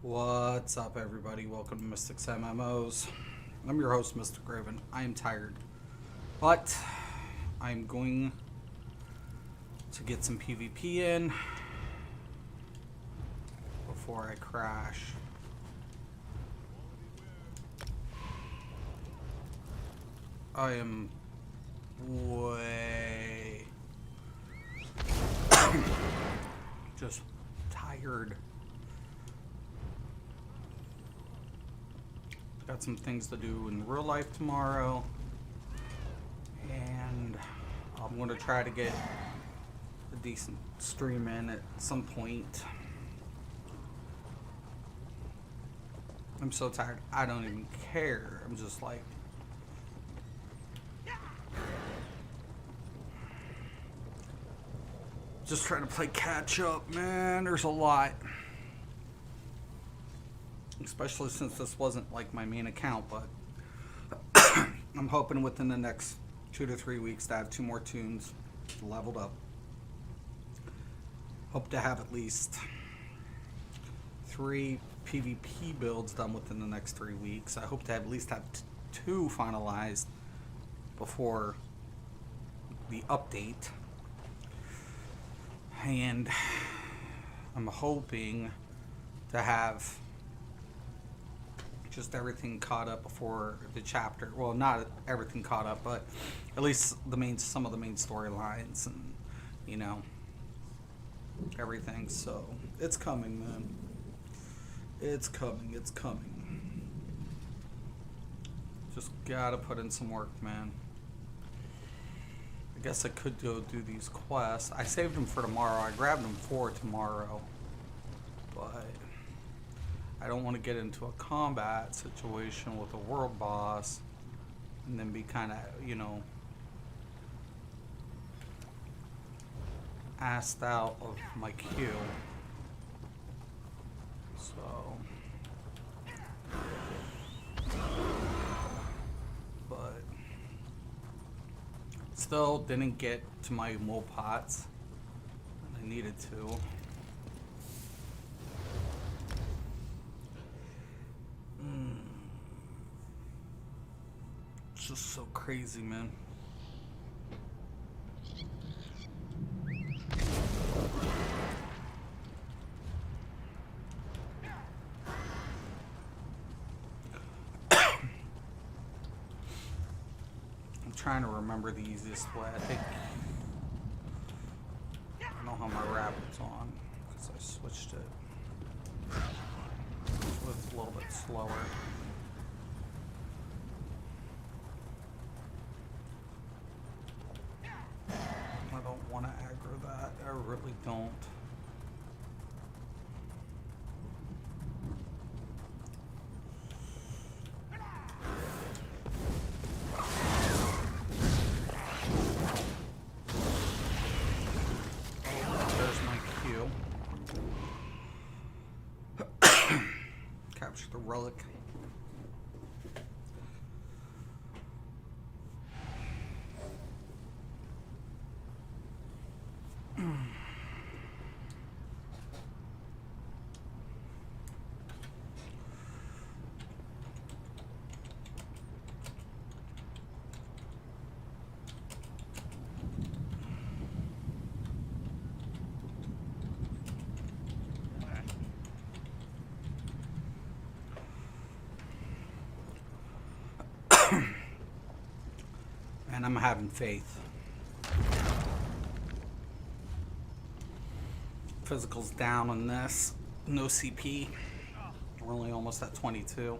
What's up, everybody? Welcome to Mystics MMOs. I'm your host, Mr. Graven. I am tired, but I'm going to get some PvP in before I crash. I am way just tired. Got some things to do in real life tomorrow, and I'm going to try to get a decent stream in at some point. I'm so tired, I don't even care. I'm just like, just trying to play catch up, man. There's a lot. Especially since this wasn't like my main account, but I'm hoping within the next 2 to 3 weeks to have 2 more tunes leveled up. Hope to have at least 3 PvP builds done within the next 3 weeks. I hope to at least have 2 finalized before the update. And I'm hoping to have just everything caught up before the chapter. Well, not everything caught up, but at least some of the main storylines and, you know, everything. So it's coming, man. It's coming. It's coming. Just gotta put in some work, man. I guess I could go do these quests. I saved them for tomorrow. I grabbed them for tomorrow, but I don't want to get into a combat situation with a world boss and then be kind of, you know, asked out of my queue. So, but still didn't get to my mole pots. I needed to. It's just so crazy, man. I'm trying to remember the easiest way. I think I don't know how my rabbit's on because I switched it. So it's a little bit slower. I don't want to aggro that. I really don't. There's my Q. Capture the relic. And I'm having faith. Physical's down on this. No CP. We're only almost at 22.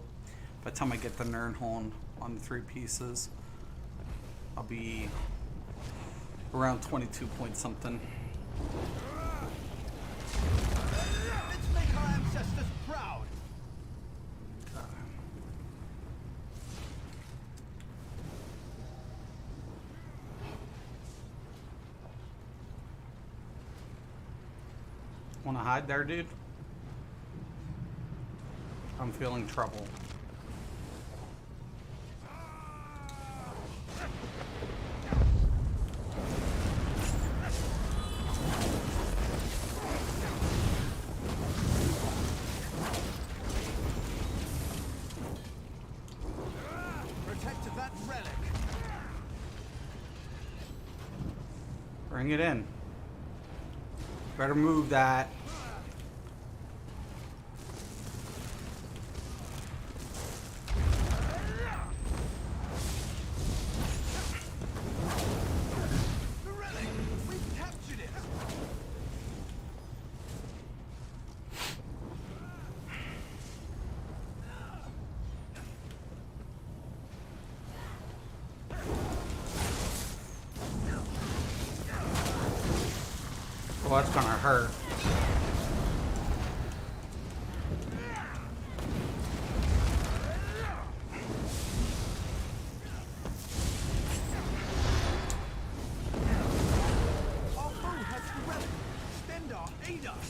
By the time I get the Nernholm on the 3 pieces, I'll be around 22 point something. Let's make our ancestors proud. Want to hide there, dude? I'm feeling trouble. Bring it in. Better move that. The relic! We've captured it! Well, that's gonna hurt. Our foe has the relic! Stendar, aid us!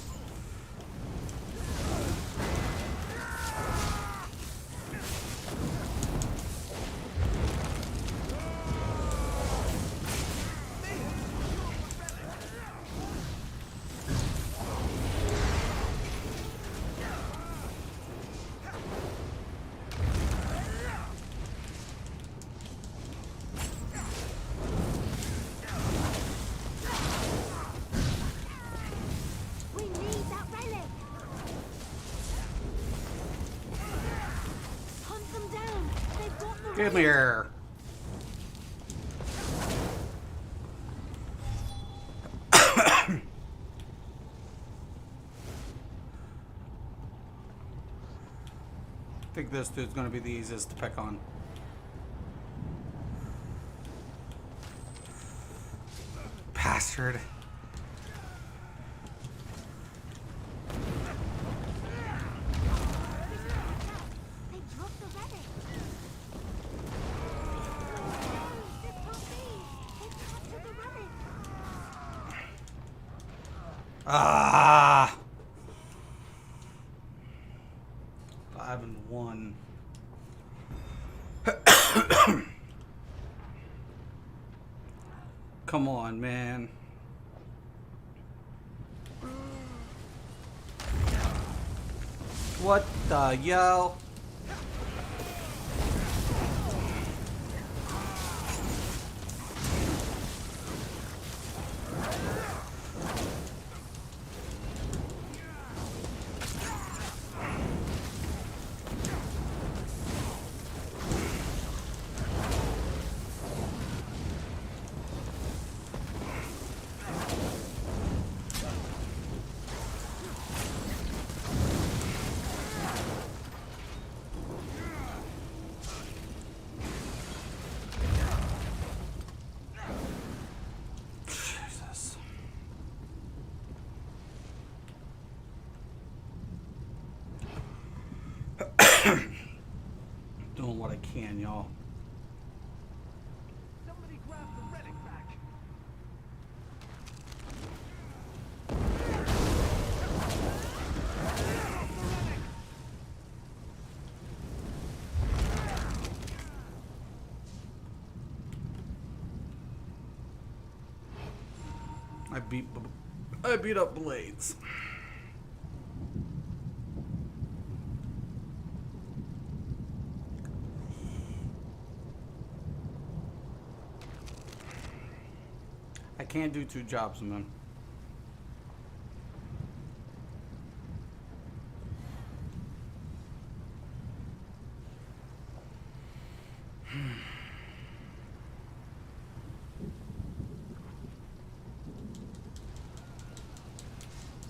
We need that relic. Hunt them down. They've got the Come relic. here. I think this dude's gonna be the easiest to pick on. Bastard. They dropped the relic. No, this can't be. They captured the relic. Ah. 5-1. Come on, man. What the yo? Jesus. Doing what I can, y'all. Somebody grab the relic back! I beat up Blades. I can't do two jobs, man.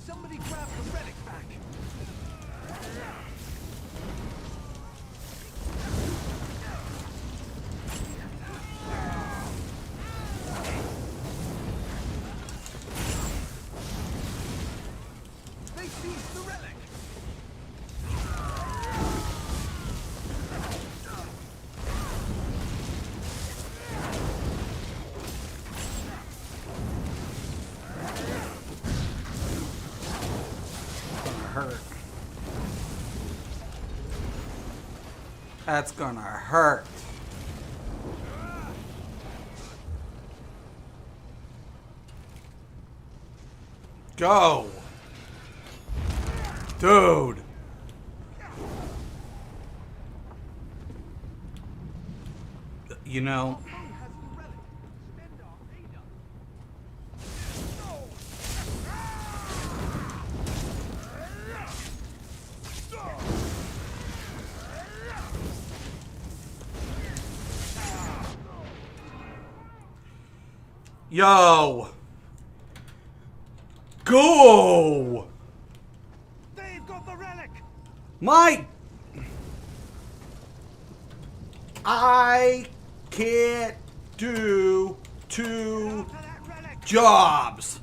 Somebody grab the relic back! They seized the relic! Gonna hurt. That's gonna hurt. Go. Dude. You know, Foe has the relic! Stendar, aid us! Yo! Go! They've got the relic. My... I can't do two After that relic. jobs.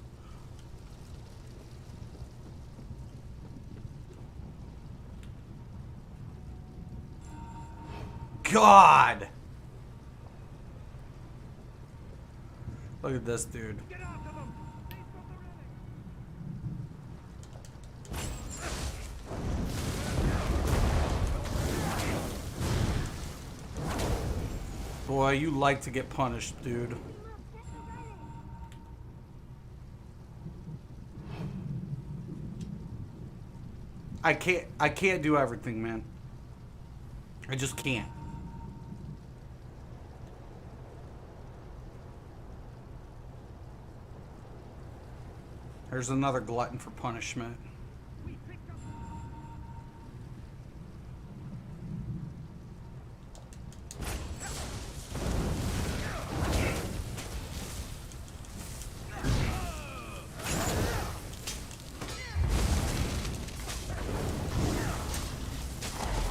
God. Look at this dude. Get after them. They've got the relic. Boy, you like to get punished, dude. I can't do everything, man. I just can't. There's another glutton for punishment. We picked up.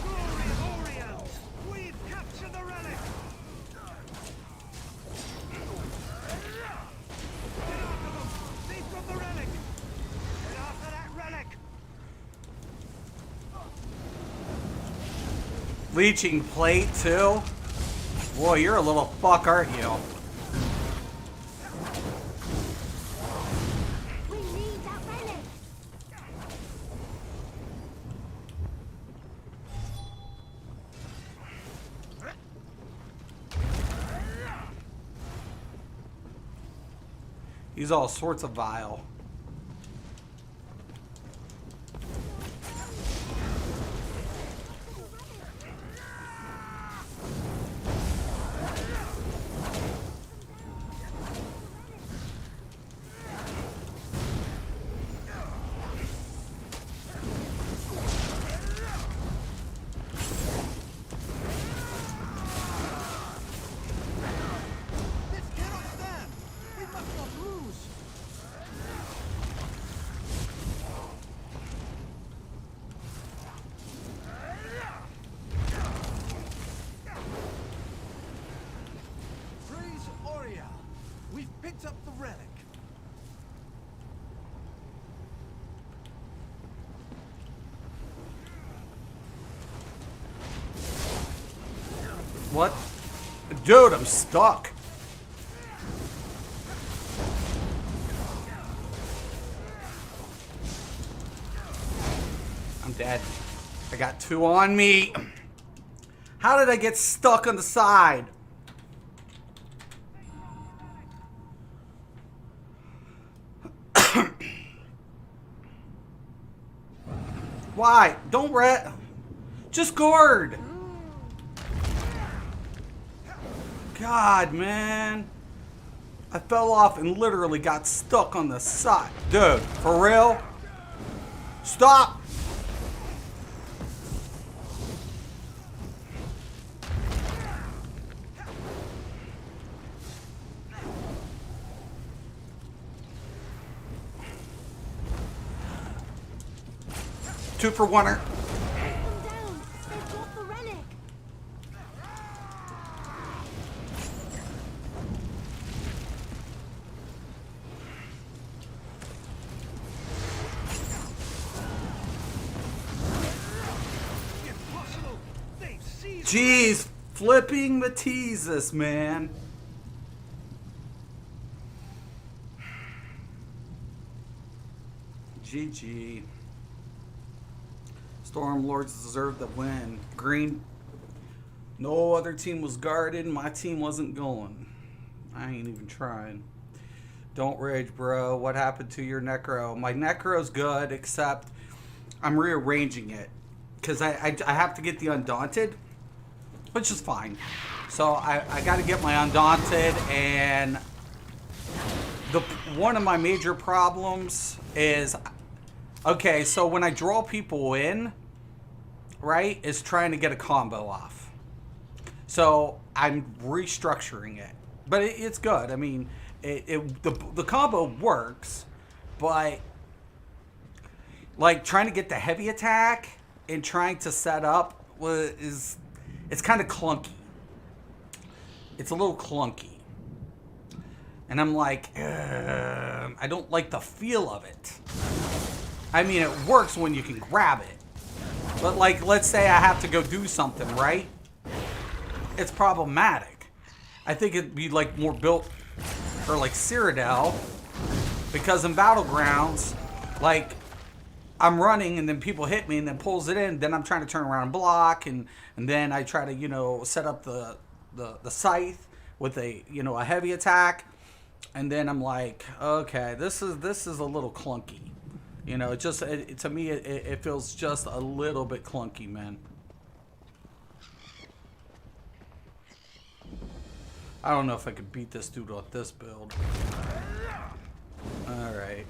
Glory Orient. We've captured the relic. Get after them. They've got the relic. Get after that relic. Leeching plate, too? Boy, you're a little fuck, aren't you? We need that relic. He's all sorts of vile. This cannot stand. We must not lose. Praise Oriel. We've picked up the relic. What? Dude, I'm stuck. I'm dead. I got two on me. How did I get stuck on the side? Why? Don't ret. Just guard. God, man. I fell off and literally got stuck on the side. Dude, for real? Stop. Two for oneer. Take them down. They've got the relic. Impossible. They've seized. Jeez, flipping the teases, man. GG. Stormlords deserve the win. Green. No other team was guarded. My team wasn't going. I ain't even trying. Don't rage, bro. What happened to your Necro? My Necro's good, except I'm rearranging it. Because I have to get the Undaunted, which is fine. So I got to get my Undaunted, and one of my major problems is, okay, so when I draw people in, right, is trying to get a combo off. So I'm restructuring it. But it's good. I mean, The combo works, but like trying to get the heavy attack and trying to set up it's kind of clunky. It's a little clunky. And I'm like, I don't like the feel of it. I mean, it works when you can grab it. But like, let's say I have to go do something, right? It's problematic. I think it'd be like more built for like Cyrodiil. Because in Battlegrounds, like, I'm running and then people hit me and then pulls it in. Then I'm trying to turn around and block. And then I try to, you know, set up the scythe with a, you know, a heavy attack. And then I'm like, okay, this is a little clunky. You know, to me, it feels just a little bit clunky, man. I don't know if I could beat this dude with this build. All right.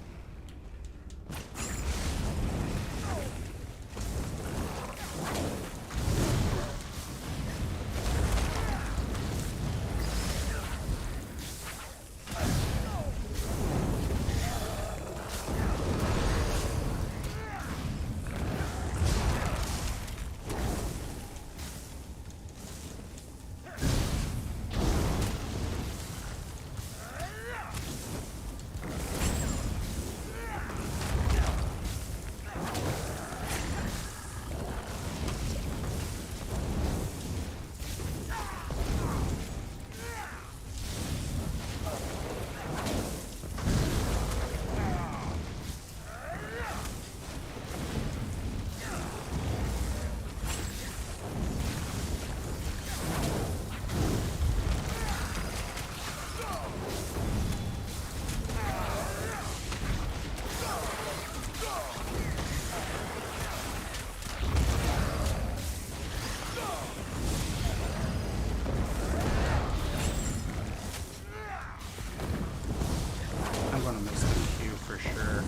I'm gonna miss the Q for sure.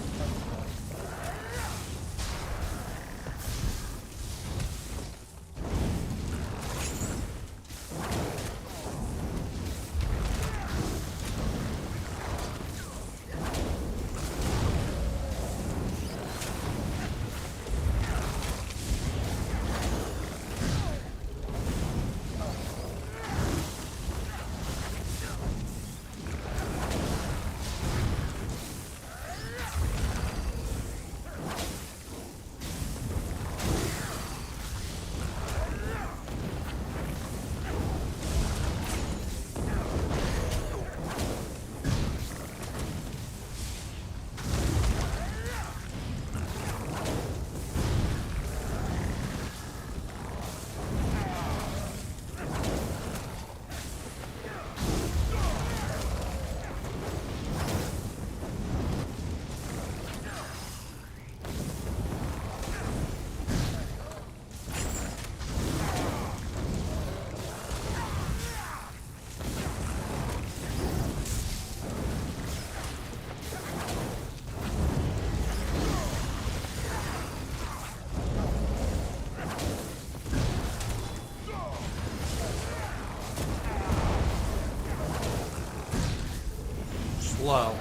Slow.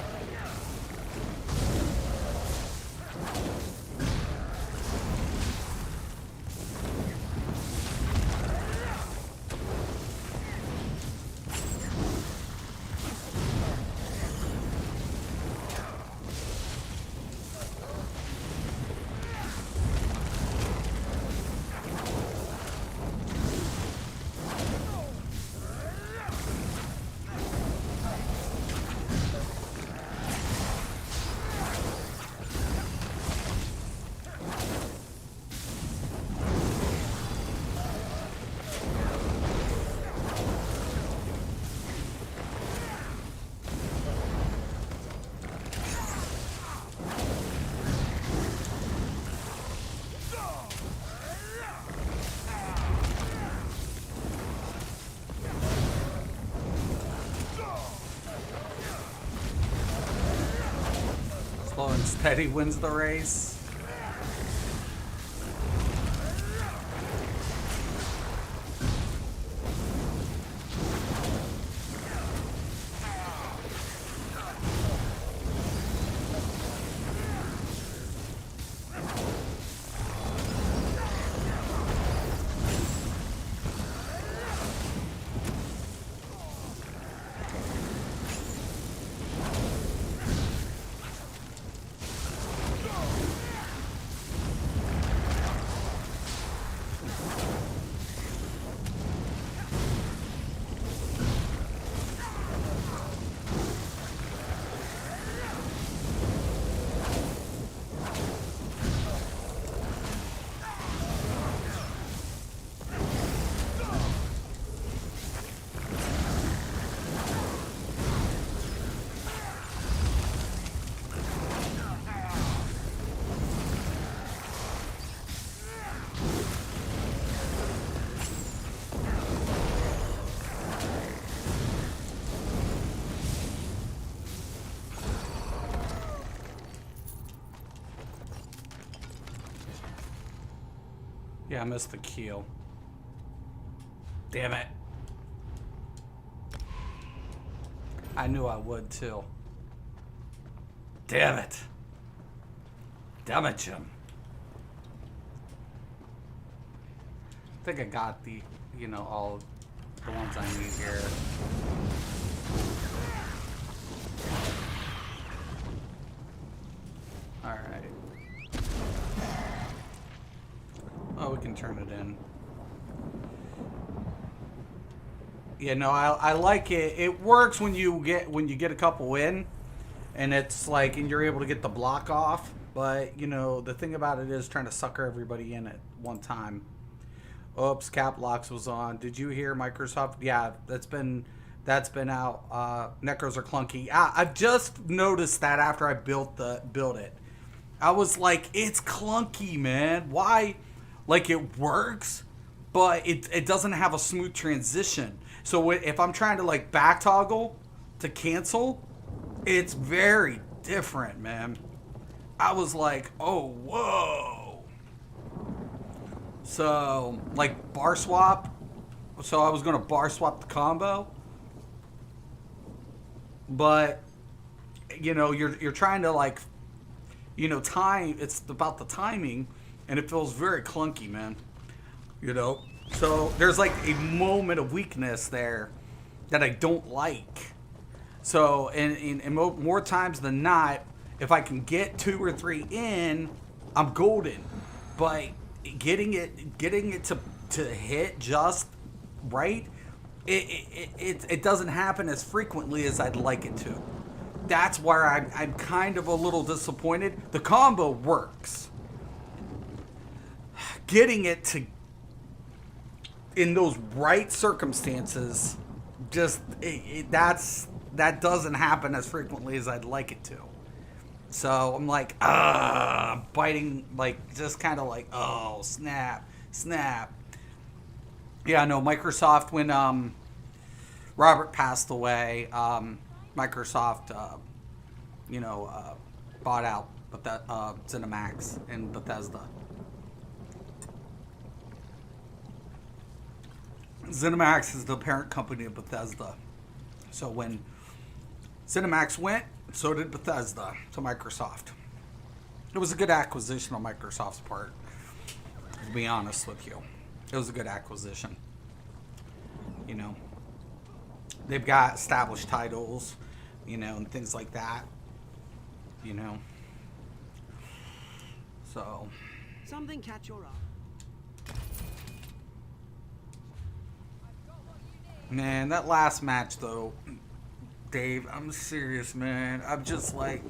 Slow and steady wins the race. Yeah, I missed the kill. Damn it. I knew I would too. Damn it. Damn it, Jim. I think I got the, all the ones I need here. Alright. Oh, we can turn it in. Yeah, no, I like it. It works when you get a couple in, and it's like, and you're able to get the block off. But the thing about it is trying to sucker everybody in at one time. Oops, cap locks was on. Did you hear Microsoft? Yeah, that's been out. Necros are clunky. I've just noticed that after I built it. I was like, it's clunky, man. Why? Like, it works, but it doesn't have a smooth transition. So if I'm trying to like back toggle to cancel, it's very different, man. I was like, oh, whoa. So, like, bar swap. So I was going to bar swap the combo. But, you're trying to, like, time. It's about the timing. And it feels very clunky, man. So there's, like, a moment of weakness there that I don't like. So, and more times than not, if I can get 2 or 3 in, I'm golden. But getting it to hit just right, it doesn't happen as frequently as I'd like it to. That's where I'm kind of a little disappointed. The combo works. Getting it to in those right circumstances, just that doesn't happen as frequently as I'd like it to. So I'm like, biting, like, just kind of like, oh, snap. Yeah, no, Microsoft, when Robert passed away, Microsoft, bought out ZeniMax and Bethesda. ZeniMax is the parent company of Bethesda. So when ZeniMax went, so did Bethesda to Microsoft. It was a good acquisition on Microsoft's part, to be honest with you. It was a good acquisition. They've got established titles, and things like that. So. Something catch your eye. Man, that last match, though, Dave, I'm serious, man. I'm just like,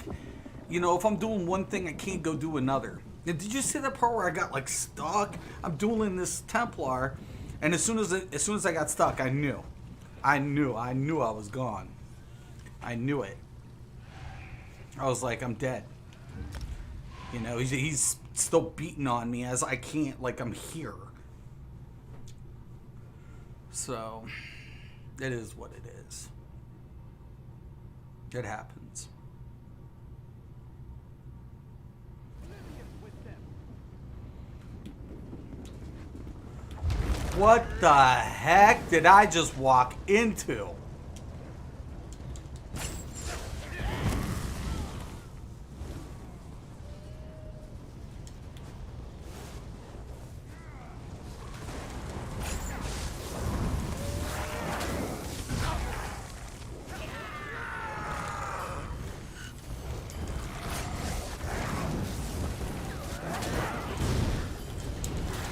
if I'm doing one thing, I can't go do another. And did you see that part where I got like stuck? I'm dueling this Templar, and as soon as I got stuck, I knew I was gone. I knew it. I was like, I'm dead. He's still beating on me as I can't, like, I'm here. So, it is what it is. It happens. What the heck did I just walk into?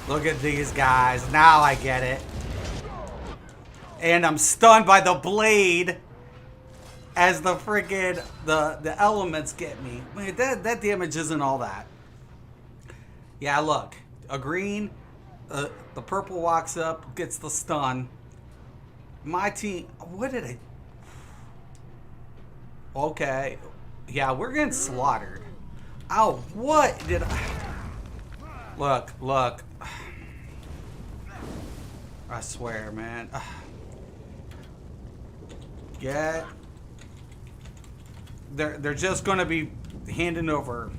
Look at these guys. Now I get it. And I'm stunned by the blade as the friggin' the elements get me. Man, that damage isn't all that. Yeah, look. A green, the purple walks up, gets the stun. My team, what did I... Okay. Yeah, we're getting slaughtered. Oh, what did I... Look. I swear, man. They're just gonna be handing over.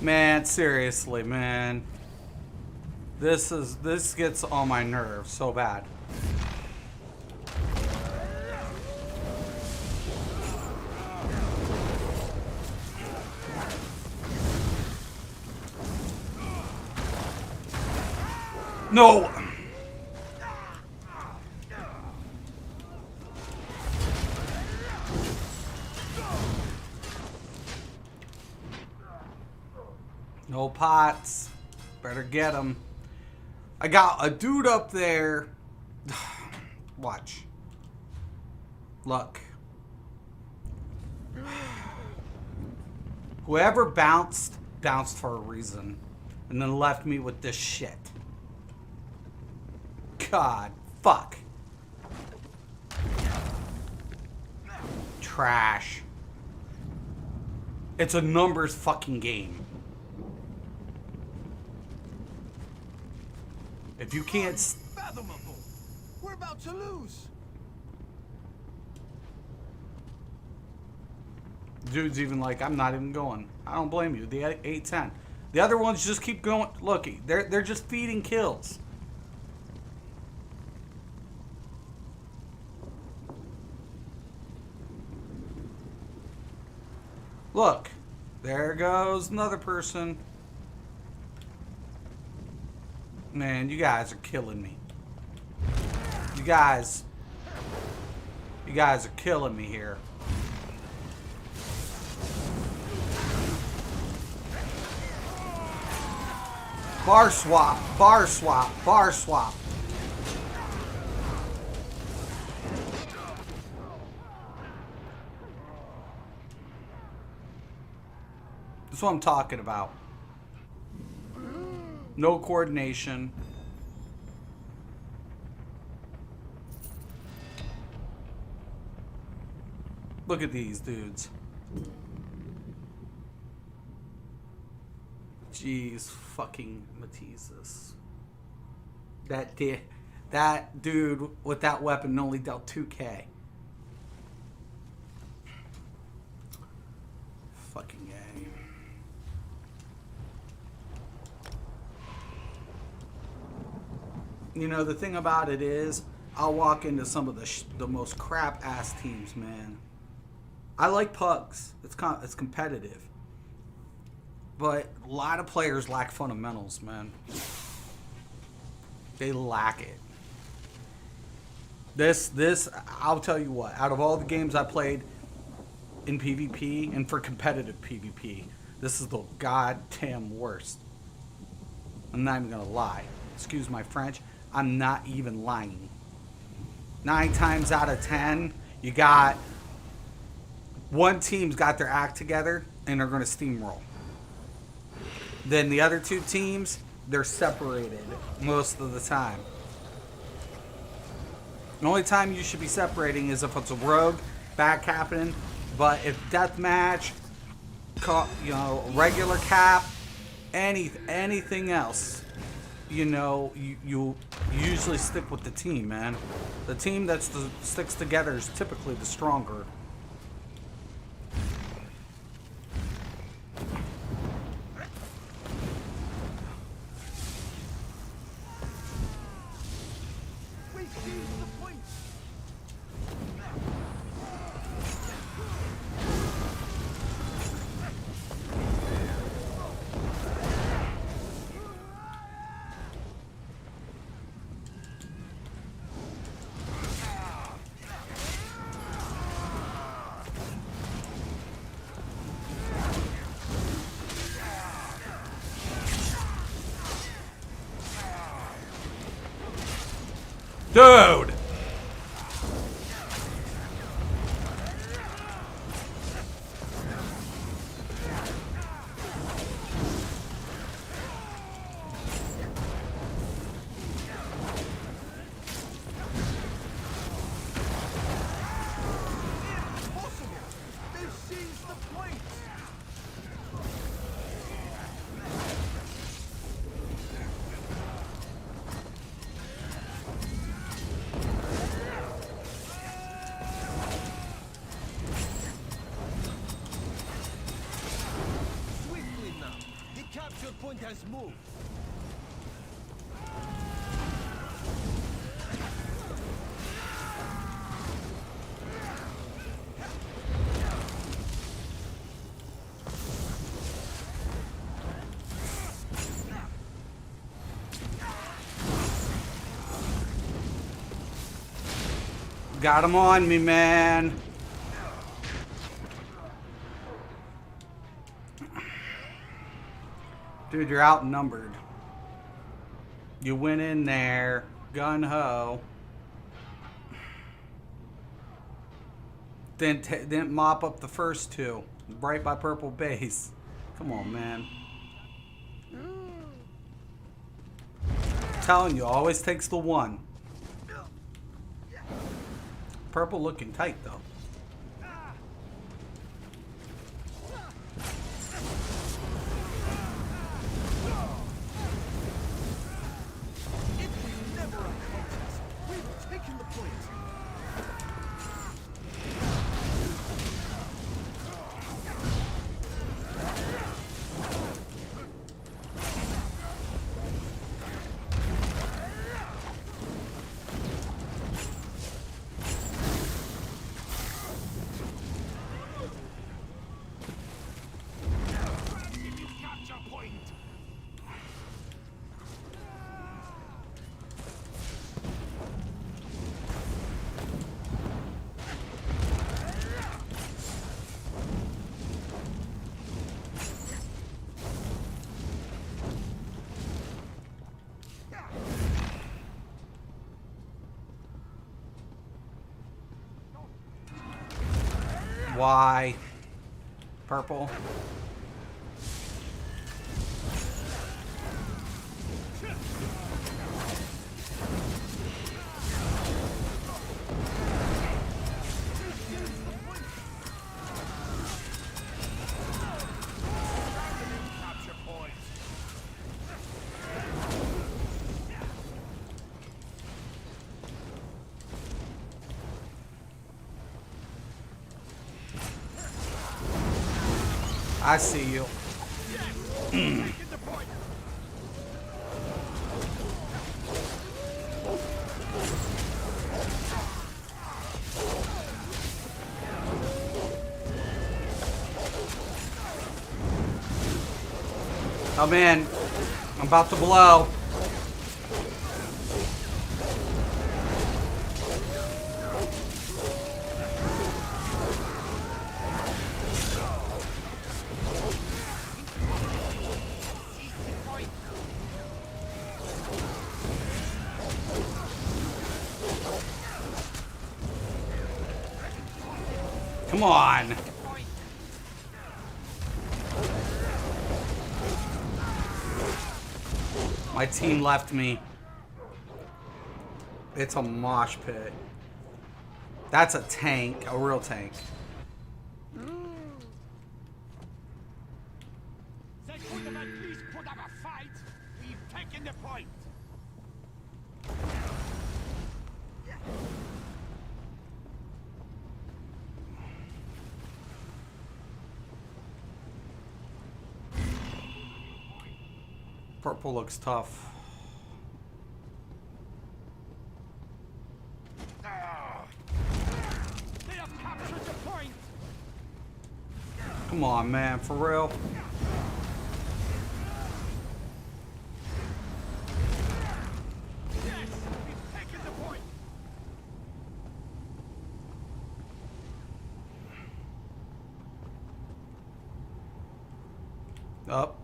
Man, seriously, man. This gets on my nerves so bad. No. No pots. Better get him. I got a dude up there. Watch. Look. Whoever bounced for a reason. And then left me with this shit. God. Fuck. Trash. It's a numbers fucking game. If you can't... Unfathomable. We're about to lose. Dude's even like, I'm not even going. I don't blame you. The 8-10. The other ones just keep going. Look, they're just feeding kills. Look, there goes another person. Man, you guys are killing me. You guys are killing me here. Bar swap, bar swap, bar swap. That's what I'm talking about. No coordination. Look at these dudes. Jeez, fucking Matesis. That dude with that weapon only dealt 2K. Fucking A. You know, the thing about it is, I'll walk into some of the most crap ass teams, man. I like pugs. It's competitive. But a lot of players lack fundamentals, man. They lack it. This, I'll tell you what, out of all the games I played in PvP, and for competitive PvP, this is the goddamn worst. I'm not even gonna lie. Excuse my French. I'm not even lying. 9 times out of 10, you got one team's got their act together and they're gonna steamroll. Then the other 2 teams, they're separated most of the time. The only time you should be separating is if it's a rogue, back happening. But if deathmatch, you know, regular cap, anything else, you know, you usually stick with the team, man. The team that sticks together is typically the stronger. Dude! Point has moved. Got him on me, man. Dude, you're outnumbered. You went in there, gun-ho. Didn't mop up the first two. Right by purple base. Come on, man. Telling you, always takes the one. Purple looking tight, though. Why? Purple. I see you. Oh man, I'm about to blow. Come on. My team left me. It's a mosh pit. That's a tank, a real tank. They could have at least put up a fight. We've taken the point. Purple looks tough. They have captured the point. Come on, man, for real. Yes, we've taken the point. Up.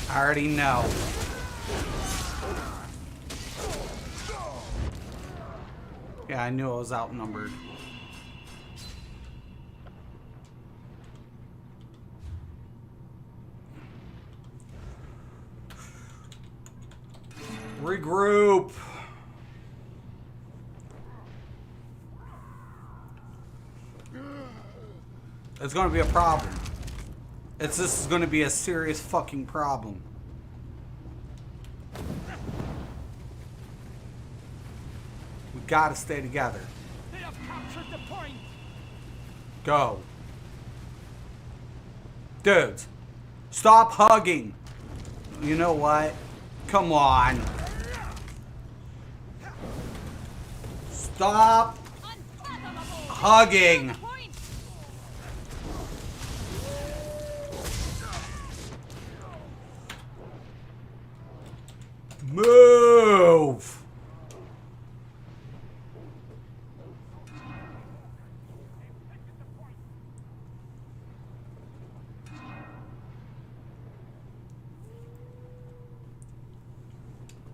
I already know. Yeah, I knew I was outnumbered. Regroup. It's gonna be a problem. This is gonna be a serious fucking problem. We gotta stay together. They have captured the point. Go. Dudes, stop hugging. You know what? Come on. Stop hugging.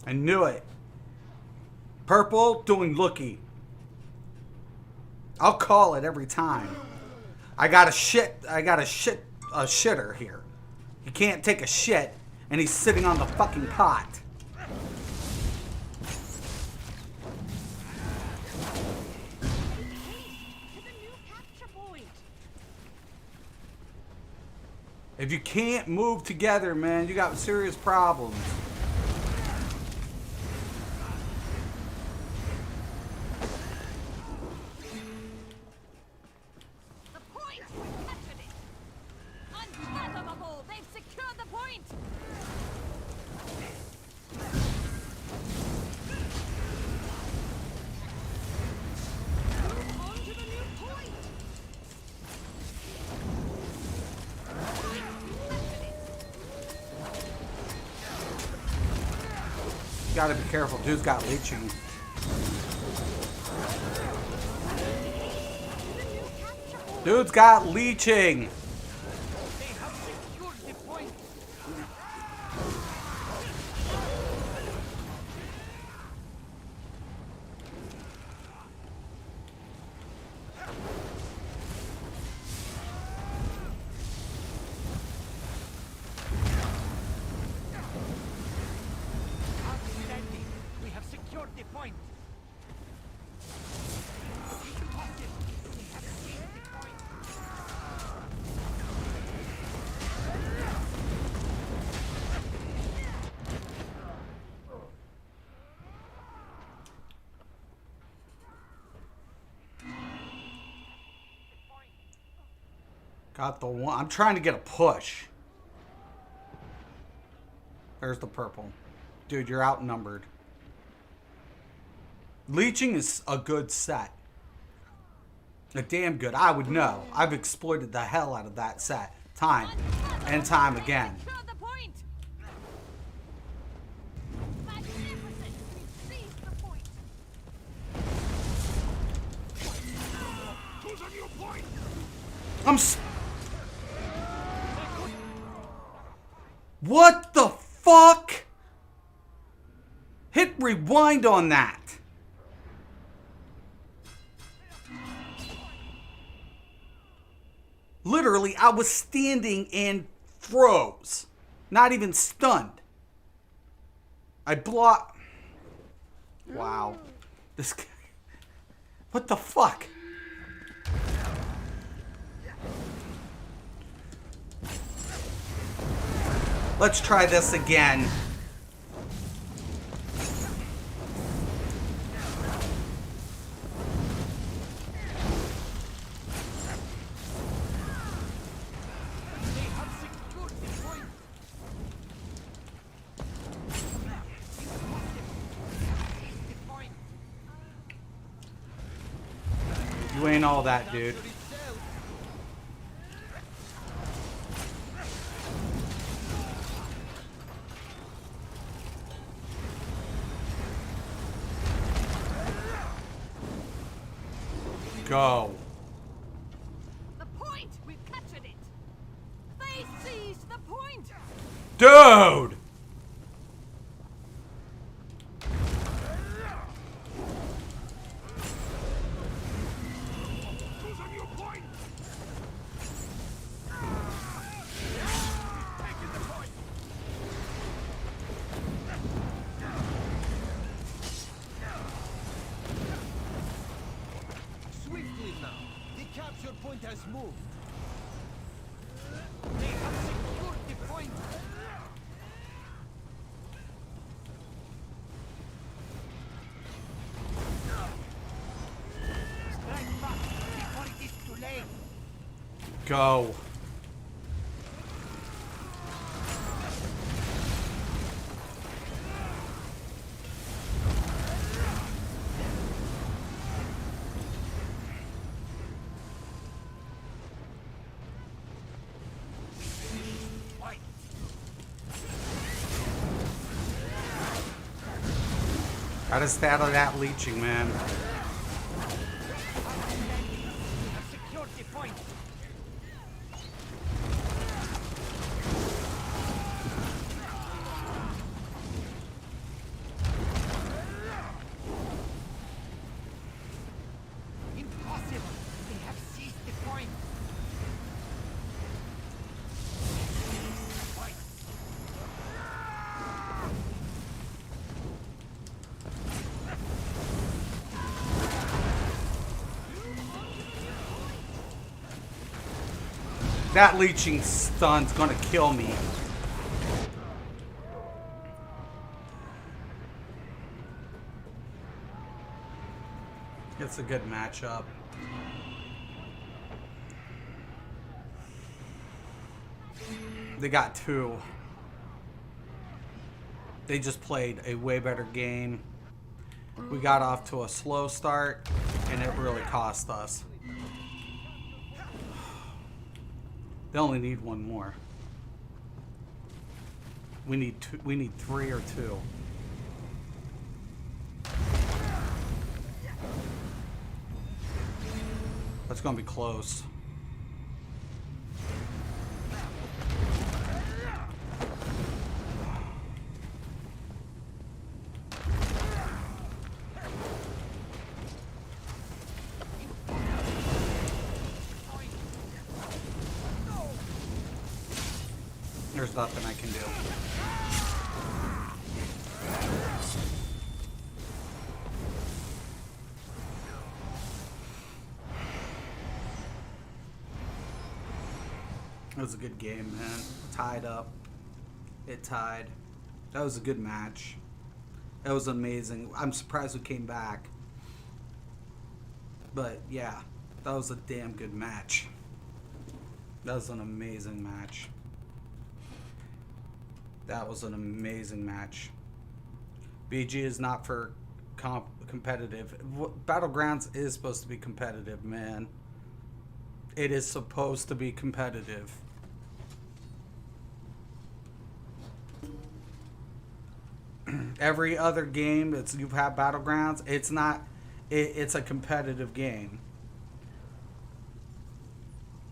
I knew it. Purple doing looky. I'll call it every time. I got a shitter here. He can't take a shit, and he's sitting on the fucking pot. If you can't move together, man, you got serious problems. The point! We captured it! Unfathomable! They've secured the point! Move on to the new point! You gotta be careful. Dude's got leeching. Dude's got leeching. They have secured the point. Outstanding. We have secured the point. Impossible. They have seized the point. Got the one. I'm trying to get a push. There's the purple. Dude, you're outnumbered. Leeching is a good set. A damn good. I would know. I've exploited the hell out of that set. Time and time again. Secure the point! Magnificent! We've seized the point! Who's on your point? What the fuck? Hit rewind on that. Literally, I was standing and froze. Not even stunned. I blocked. Wow. This guy. What the fuck? Let's try this again. They have secured the point. The point. You ain't all that, dude. Go. The point! We've captured it! They seized the point! Dude! Who's on your point? Taking the point. Swiftly now. The capture point has moved. They have secured the point. Strike back before it is too late. Go. Fight. Gotta stay out of that leeching, man. We have secured the point. That leeching stun's gonna kill me. It's a good matchup. They got two. They just played a way better game. We got off to a slow start, and it really cost us. They only need one more. We need two, we need 3 or 2. That's gonna be close. There's nothing I can do. It was a good game, man. Tied up. It tied. That was a good match. That was amazing. I'm surprised we came back. But yeah, that was a damn good match. That was an amazing match. That was an amazing match. BG is not for competitive. Battlegrounds is supposed to be competitive, man. It is supposed to be competitive. Every other game that's you've had Battlegrounds, it's not. It's a competitive game.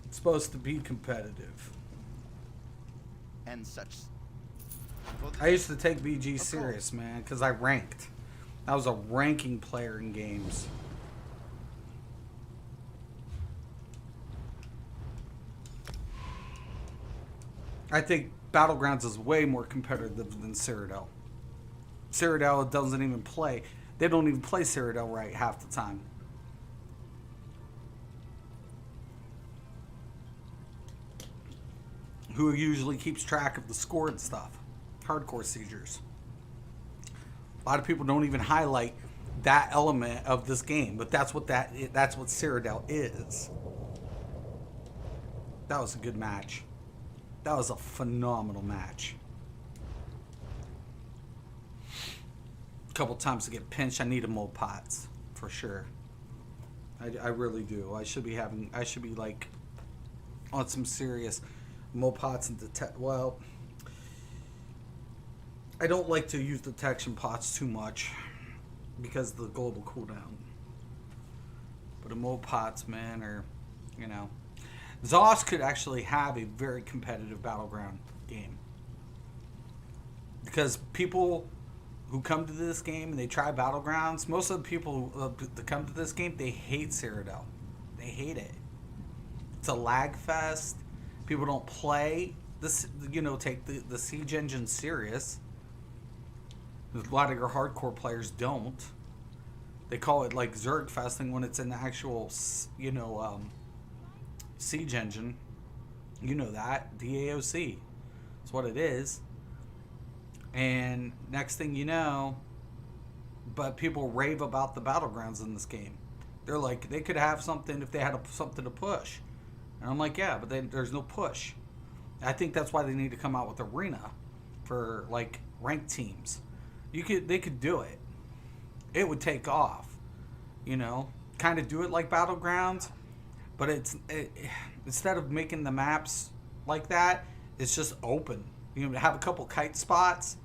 It's supposed to be competitive. And such. I used to take BG serious, man, because I ranked. I was a ranking player in games. I think Battlegrounds is way more competitive than Cyrodiil. Cyrodiil doesn't even play. They don't even play Cyrodiil right half the time. Who usually keeps track of the score and stuff. Hardcore seizures. A lot of people don't even highlight that element of this game, but that's what Cyrodiil is. That was a good match. That was a phenomenal match. A couple times to get pinched, I need a mold pots for sure. I really do. I should be like on some serious mold pots and detect. Well, I don't like to use detection pots too much because of the global cooldown. But the mold pots, man, are, you know. ZOS could actually have a very competitive Battleground game. Because people who come to this game and they try Battlegrounds, most of the people that come to this game, they hate Cyrodiil. They hate it. It's a lag fest. People don't play this, you know, take the siege engine serious. A lot of your hardcore players don't. They call it like Zerg festing when it's an actual, you know, siege engine. You know that. DAOC. That's what it is. And next thing you know, but people rave about the Battlegrounds in this game. They're like, they could have something if they had something to push. And I'm like, yeah, but there's no push. I think that's why they need to come out with Arena for like ranked teams. They could do it. It would take off. You know, kind of do it like Battlegrounds, but instead of making the maps like that, it's just open. You know, have a couple kite spots,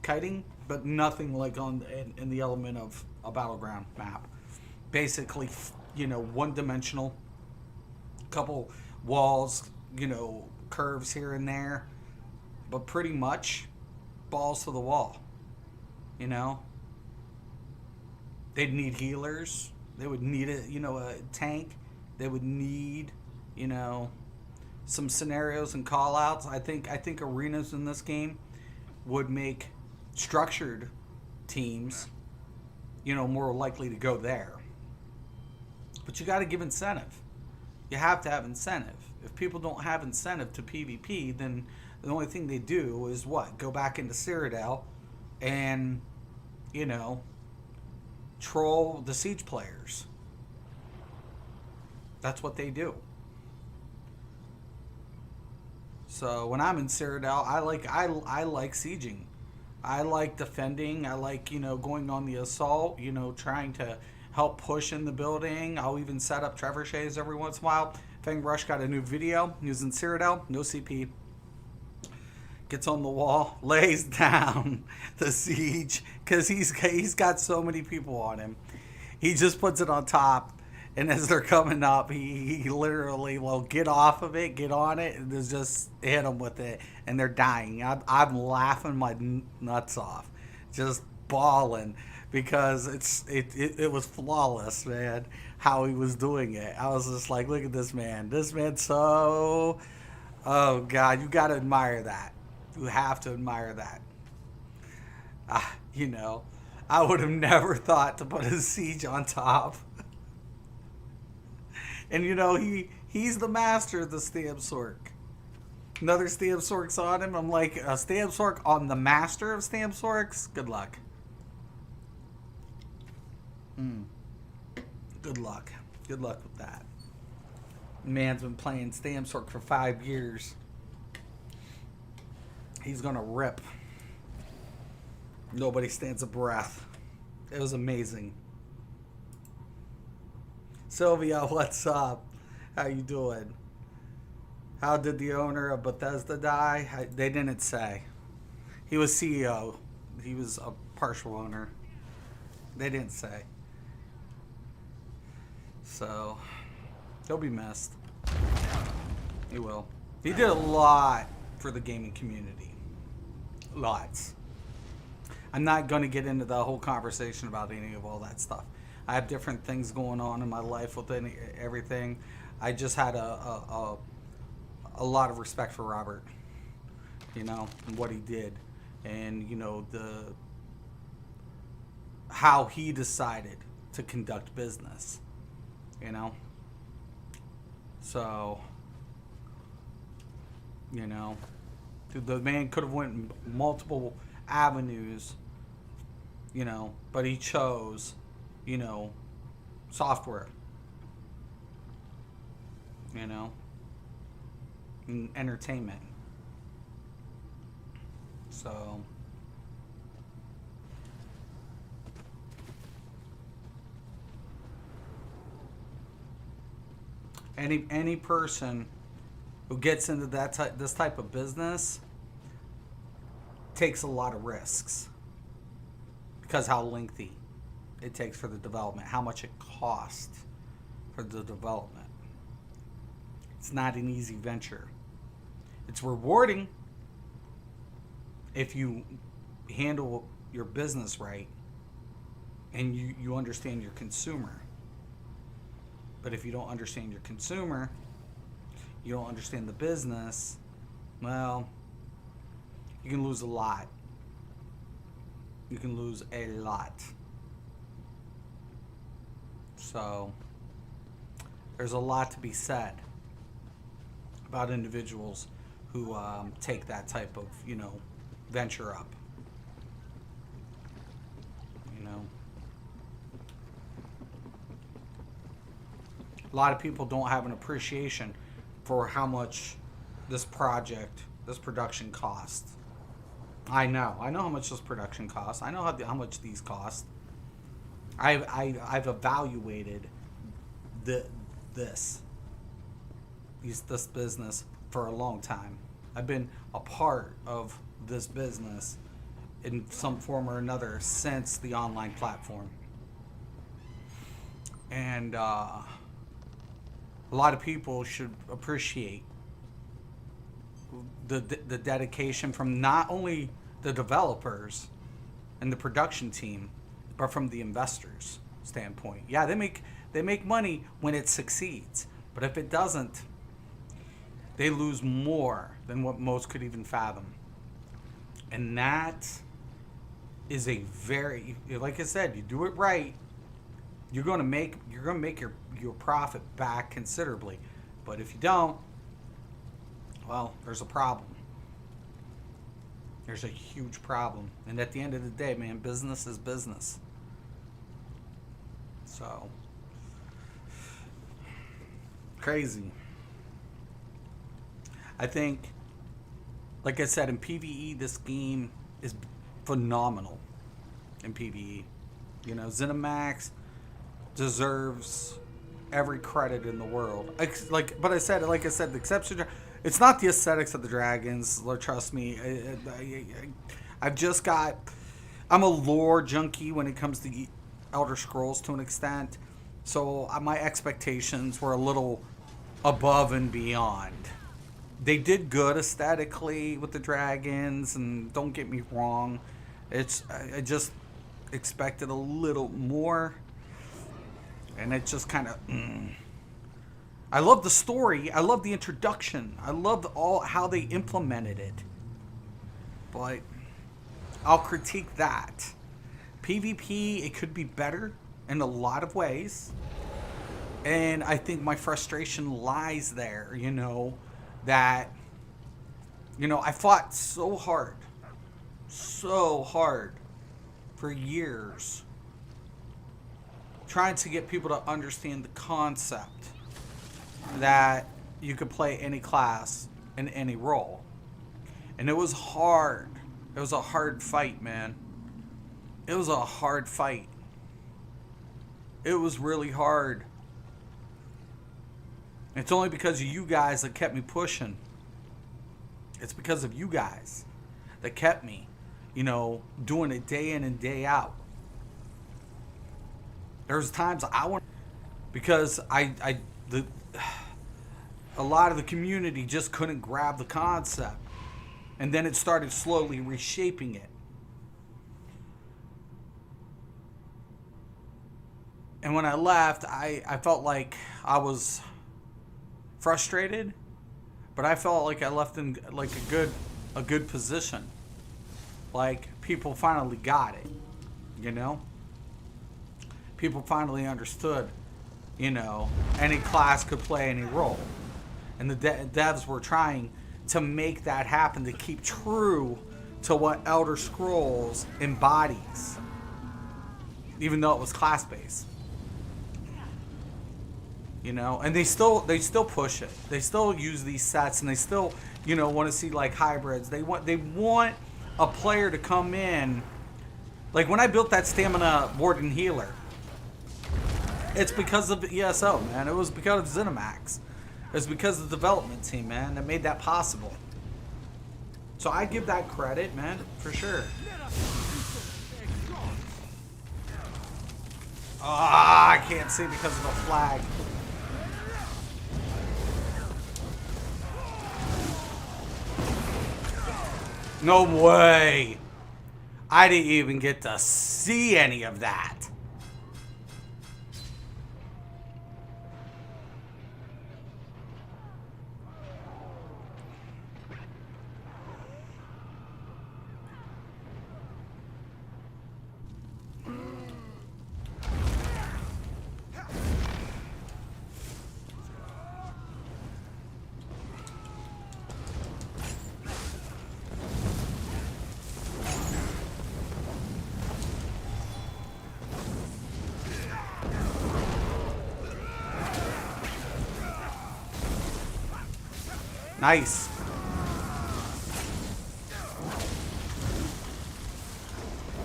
kiting, but nothing like in the element of a Battleground map. Basically, you know, one-dimensional, couple walls, you know, curves here and there, but pretty much balls to the wall. You know, they'd need healers. They would need a tank. They would need, you know, some scenarios and call outs. I think arenas in this game would make structured teams, you know, more likely to go there. But you got to give incentive. You have to have incentive. If people don't have incentive to PvP, then the only thing they do is what? Go back into Cyrodiil and, you know, troll the siege players. That's what they do. So when I'm in Cyrodiil, I like sieging. I like defending. I like, you know, going on the assault, you know, trying to help push in the building. I'll even set up trebuchets every once in a while. Fang Rush got a new video. He was in Cyrodiil, no CP. Gets on the wall, lays down the siege because he's got so many people on him. He just puts it on top, and as they're coming up, he literally will get off of it, get on it, and just hit them with it, and they're dying. I'm laughing my nuts off, just bawling, because it was flawless, man, how he was doing it. I was just like, look at this man. This man's so... Oh, God, you got to admire that. You have to admire that. You know, I would have never thought to put a siege on top. And, you know, he's the master of the Stam Sork. Another Stam Sork's on him. I'm like, a Stam Sork on the master of Stam Sorks? Good luck. Good luck. Good luck with that. Man's been playing Stam Sork for 5 years. He's gonna rip. Nobody stands a breath. It was amazing. Sylvia, what's up? How you doing? How did the owner of Bethesda die? They didn't say. He was CEO. He was a partial owner. They didn't say. So, he'll be missed. He will. He did a lot for the gaming community. Lots. I'm not going to get into the whole conversation about any of all that stuff. I have different things going on in my life with everything. I just had a lot of respect for Robert, you know, and what he did, and you know how he decided to conduct business, you know. So, you know, the man could have went multiple avenues, you know, but he chose, you know, software, you know, and entertainment. So, any person who gets into this type of business takes a lot of risks because how lengthy it takes for the development, how much it costs for the development. It's not an easy venture. It's rewarding if you handle your business right and you understand your consumer. But if you don't understand your consumer, you don't understand the business, well, you can lose a lot. You can lose a lot. So, there's a lot to be said about individuals who take that type of, you know, venture up. You know, a lot of people don't have an appreciation for how much this production costs. I know how much this production costs. I know how much these cost. I've evaluated this business for a long time. I've been a part of this business in some form or another since the online platform. And a lot of people should appreciate the dedication from not only the developers and the production team, but from the investors standpoint. Yeah, they make money when it succeeds, but if it doesn't, they lose more than what most could even fathom. And that is a very, like I said, you do it right, you're gonna make your profit back considerably. But if you don't, well, there's a problem. There's a huge problem. And at the end of the day, man, business is business. So, crazy. I think, like I said, in PvE, this game is phenomenal. In PvE, you know, ZeniMax deserves every credit in the world. Like I said, the exception. It's not the aesthetics of the dragons. Trust me. I've just got. I'm a lore junkie when it comes to Elder Scrolls to an extent, so my expectations were a little above and beyond. They did good aesthetically with the dragons, and don't get me wrong, I just expected a little more, and it just kind of. I love the story. I love the introduction. I love how they implemented it, but I'll critique that. PvP, it could be better in a lot of ways, and I think my frustration lies there. You know, that. You know, I fought so hard for years trying to get people to understand the concept that you could play any class in any role. And it was hard. It was a hard fight, man. It was a hard fight. It was really hard. It's only because of you guys that kept me pushing. It's because of you guys that kept me, you know, doing it day in and day out. There's times I want, because a lot of the community just couldn't grab the concept, and then it started slowly reshaping it. And when I left, I felt like I was frustrated, but I felt like I left in like a good position. Like people finally got it, you know? People finally understood, you know, any class could play any role. And the devs were trying to make that happen, to keep true to what Elder Scrolls embodies, even though it was class-based. You know, and they still push it. They still use these sets, and they still, you know, want to see like hybrids. They want a player to come in. Like when I built that stamina warden healer, it's because of the ESO, man. It was because of ZeniMax. It was because of the development team, man, that made that possible. So I give that credit, man, for sure. Ah, I can't see because of the flag. No way. I didn't even get to see any of that. Nice.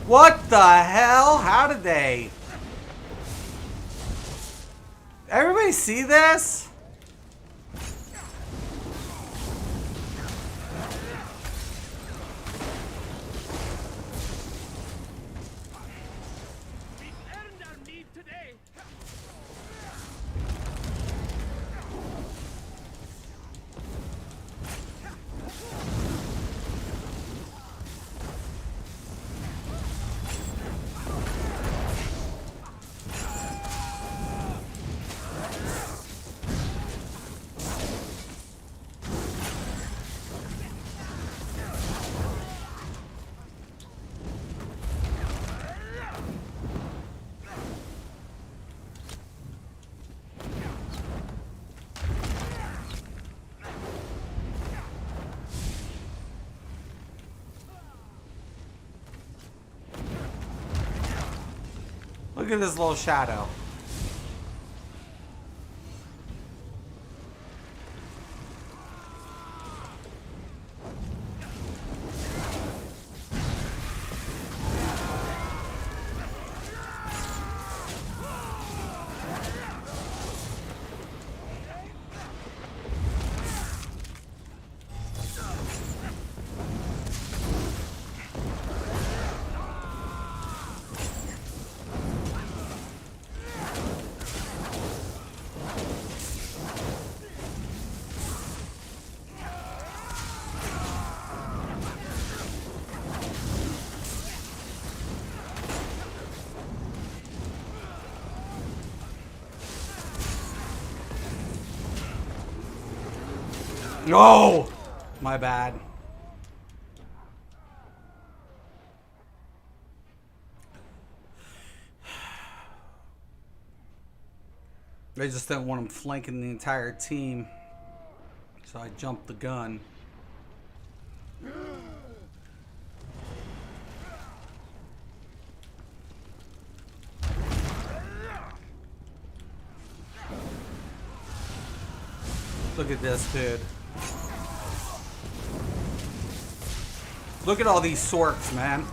What the hell? How did they? Everybody see this? Look at this little shadow. No! My bad. I just didn't want him flanking the entire team. So I jumped the gun. Look at this, dude. Look at all these sorks, man.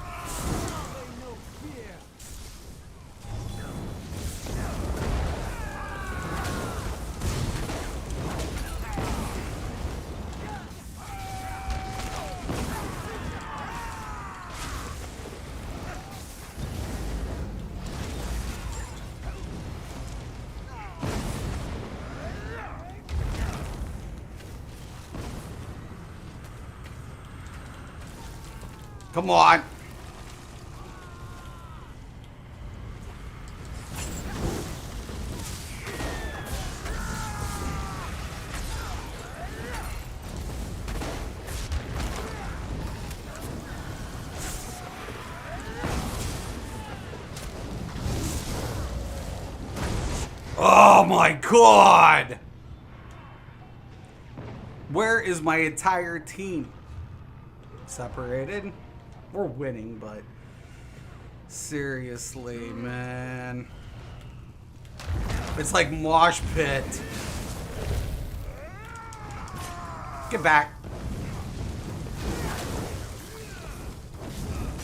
Come on. Oh my God. Where is my entire team? Separated? We're winning, but seriously, man. It's like mosh pit. Get back.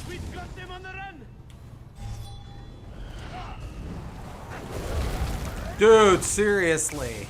We've got them on the run. Dude, seriously.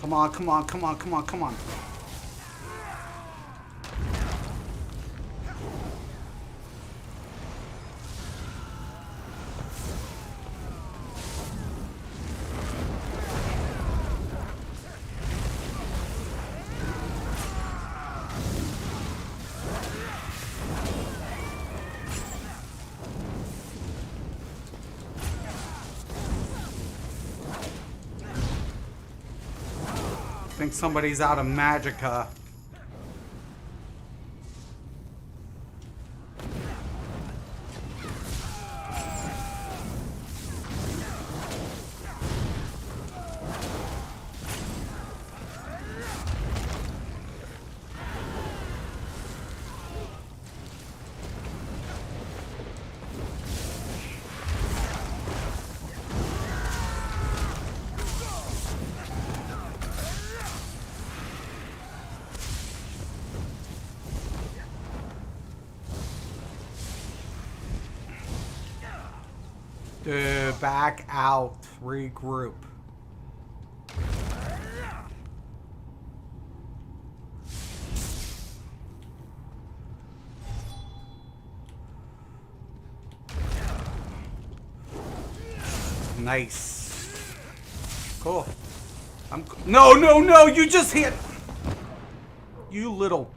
Come on, come on, come on, come on, come on. I think somebody's out of magicka. Dude, back out. Regroup. Nice. Cool. No, no, no! You just hit! You little...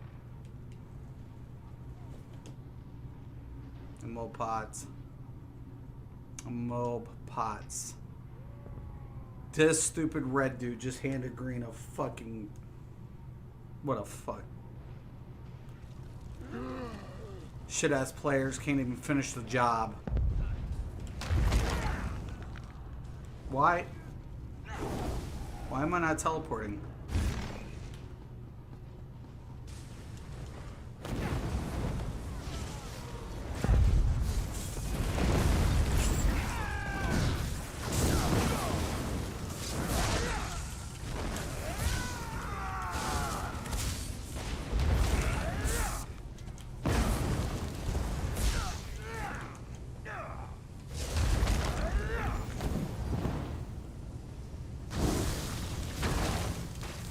Mob pots. Mob pots. This stupid red dude just handed green a fucking... What a fuck. Shit ass players can't even finish the job. Why? Why am I not teleporting?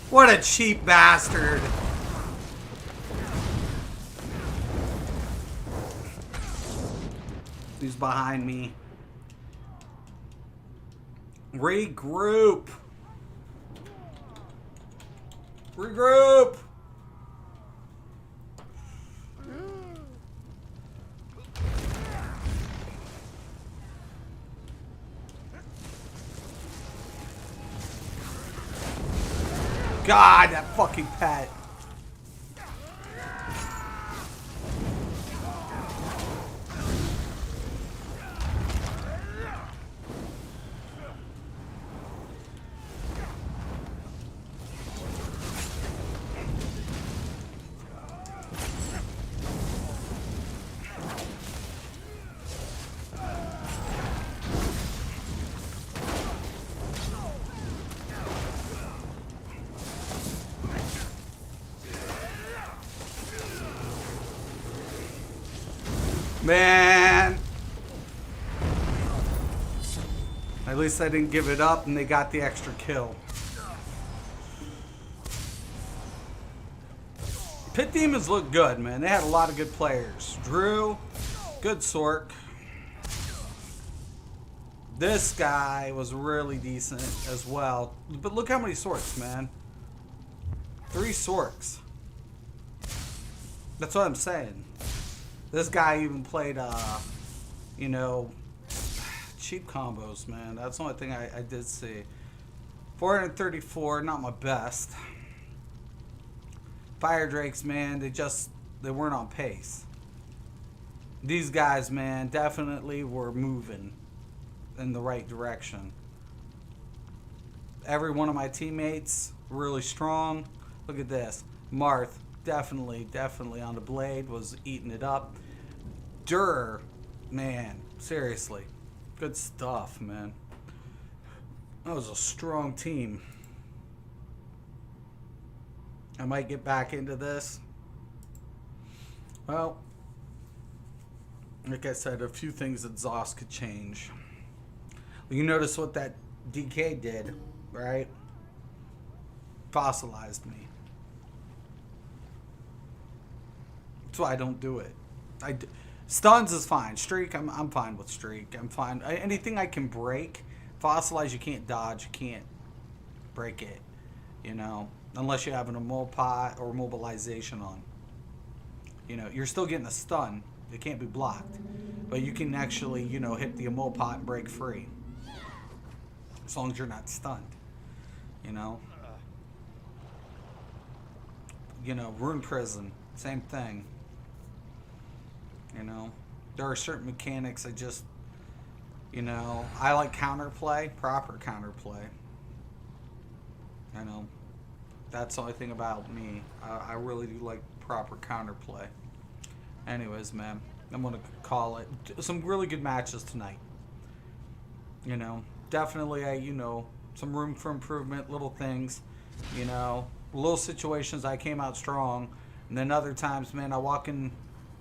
What a cheap bastard. He's behind me. Regroup. Regroup. God, that fucking pet. Man. At least I didn't give it up and they got the extra kill. Pit Demons look good, man. They had a lot of good players. Drew, good Sork. This guy was really decent as well. But look how many Sorks, man. 3 Sorks. That's what I'm saying. This guy even played, you know, cheap combos, man. That's the only thing I did see. 434, not my best. Fire Drakes, man, they weren't on pace. These guys, man, definitely were moving in the right direction. Every one of my teammates, really strong. Look at this. Marth, definitely on the blade, was eating it up. Durr, man, seriously. Good stuff, man. That was a strong team. I might get back into this. Well, like I said, a few things that Zoss could change. You notice what that DK did, right? Fossilized me. That's why I don't do it. Stuns is fine. Streak, I'm fine with streak. I'm fine. Anything I can break. Fossilize, you can't dodge. You can't break it. You know, unless you have an immobile or mobilization on. You know, you're still getting a stun. It can't be blocked. But you can actually, you know, hit the immobile and break free. As long as you're not stunned. You know. You know, Rune Prison. Same thing. You know, there are certain mechanics I just, you know, I like counterplay, proper counterplay. You know, that's the only thing about me. I really do like proper counterplay. Anyways, man, I'm going to call it some really good matches tonight. You know, definitely, you know, some room for improvement, little things, you know, little situations I came out strong. And then other times, man, I walk in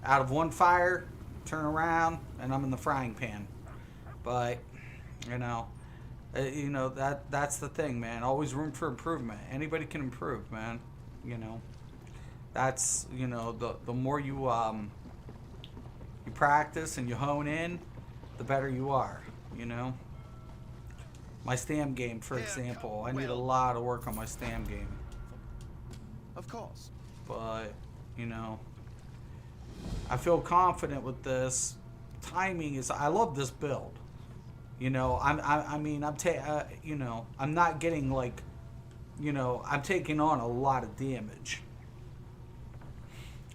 out of one fire, turn around, and I'm in the frying pan. But you know, that's the thing, man. Always room for improvement. Anybody can improve, man. You know, that's the more you practice and you hone in, the better you are. You know. My stam game, for example, I need a lot of work on my stam game. Of course. But I feel confident with this. Timing is. I love this build. I'm not getting like, I'm taking on a lot of damage.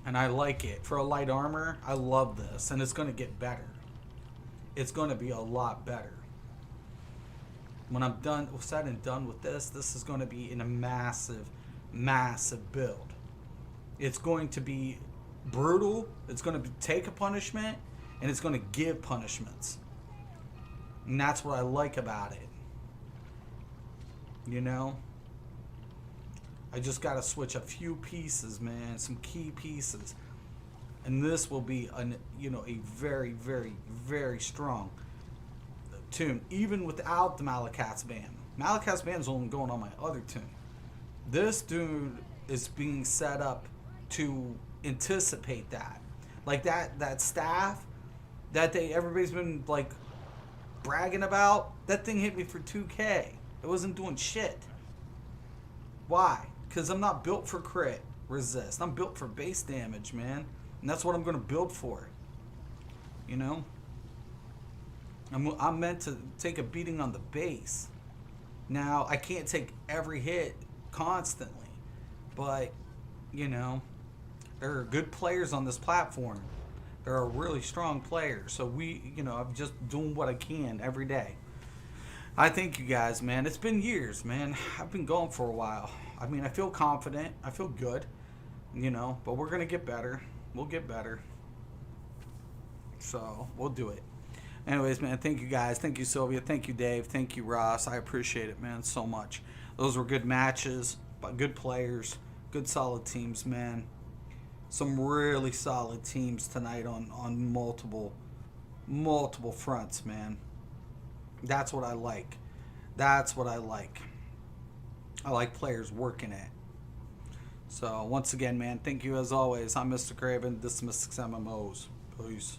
And I like it. For a light armor, I love this. And it's going to get better. It's going to be a lot better. When I'm said and done with this is going to be in a massive, massive build. It's going to be brutal. It's going to take a punishment. And it's going to give punishments. And that's what I like about it. I just got to switch a few pieces, man. Some key pieces. And this will be a very, very, very strong tune. Even without the Malakat's ban. Malakat's ban is only going on my other tune. This dude is being set up to anticipate that. Like that staff that everybody's been like bragging about, that thing hit me for 2K. It wasn't doing shit. Why? Because I'm not built for crit resist. I'm built for base damage, man. And that's what I'm going to build for. I'm meant to take a beating on the base. Now, I can't take every hit constantly. But, there are good players on this platform. There are really strong players. So I'm just doing what I can every day. I thank you guys, man. It's been years, man. I've been going for a while. I mean, I feel confident. I feel good, but we're going to get better. We'll get better. So, we'll do it. Anyways, man, thank you guys. Thank you, Sylvia. Thank you, Dave. Thank you, Ross. I appreciate it, man, so much. Those were good matches, but good players, good solid teams, man. Some really solid teams tonight on multiple fronts, man. That's what I like. That's what I like. I like players working it. So, once again, man, thank you as always. I'm Mr. Craven. This is Mystics MMOs. Peace.